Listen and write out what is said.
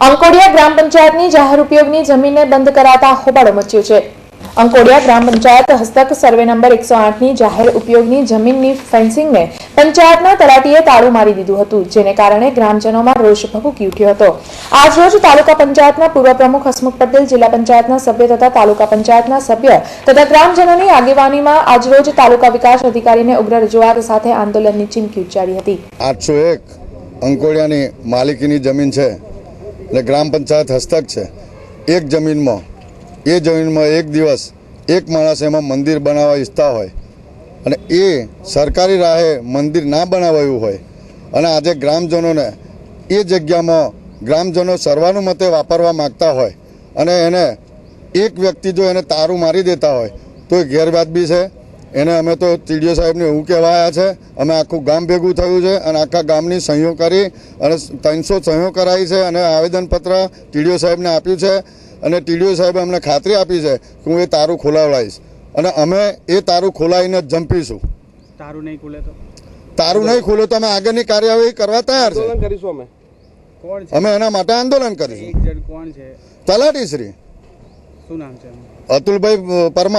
અંકોડિયા ગ્રામ પંચાયતની જાહેર ઉપયોગની જમીનને બંધ કરાતા હોબાળો મચ્યો છે। અંકોડિયા ગ્રામ પંચાયત હસ્તક સર્વે નંબર 108ની જાહેર ઉપયોગની જમીનની ફેન્સિંગને પંચાયતના તલાટીએ તાળું મારી દીધું હતું, જેને કારણે ગ્રામજનોમાં રોષ ભભૂકી ઉઠ્યો હતો। આજરોજ તાલુકા પંચાયતના પૂર્વ પ્રમુખ હસમુખ પટેલ, જિલ્લા પંચાયતના સભ્ય તથા તાલુકા પંચાયતના સભ્ય તથા ગ્રામજનોની આગેવાનીમાં આજરોજ તાલુકા વિકાસ અધિકારીને ઉગ્ર રજૂઆત સાથે આંદોલનની ચીમકી ઉચ્ચારી હતી। 801 અંકોડિયાની માલિકીની જમીન છે અને ગ્રામ પંચાયત હસ્તક છે। એક જમીનમાં એક દિવસ એક માણસ એમાં મંદિર બનાવવા ઈચ્છતા હોય અને એ સરકારી રાહે મંદિર ના બનાવાયું હોય અને આજે ગ્રામજનોને એ જગ્યામાં ગ્રામજનો સર્વાનુમતે વાપરવા માગતા હોય અને એને એક વ્યક્તિ જો એને તારું મારી દેતા હોય તો એ ગેરવાજબી છે। એને અમે તો ટીડીઓ સાહેબને એવું કહેવાયા છે, અમે આખું ગામ ભેગું થયું છે અને આખા ગામની સહીઓ કરી અને 300 સહીઓ કરાવી છે અને આવેદનપત્ર ટીડીઓ સાહેબને આપ્યું છે અને ટીડીઓ સાહેબે અમને ખાતરી આપી છે કે હું એ તારું ખોલાવડાવીશ અને અમે એ તારું ખોલાવીને જ જંપીશું। તારું નહીં ખુલે તો અમે આગળની કાર્યવાહી કરવા તૈયાર છે। અમે એના માટે આંદોલન કરીશું। કોણ છે? તલાટી શ્રી શું નામ છે? અતુલભાઈ પરમાર।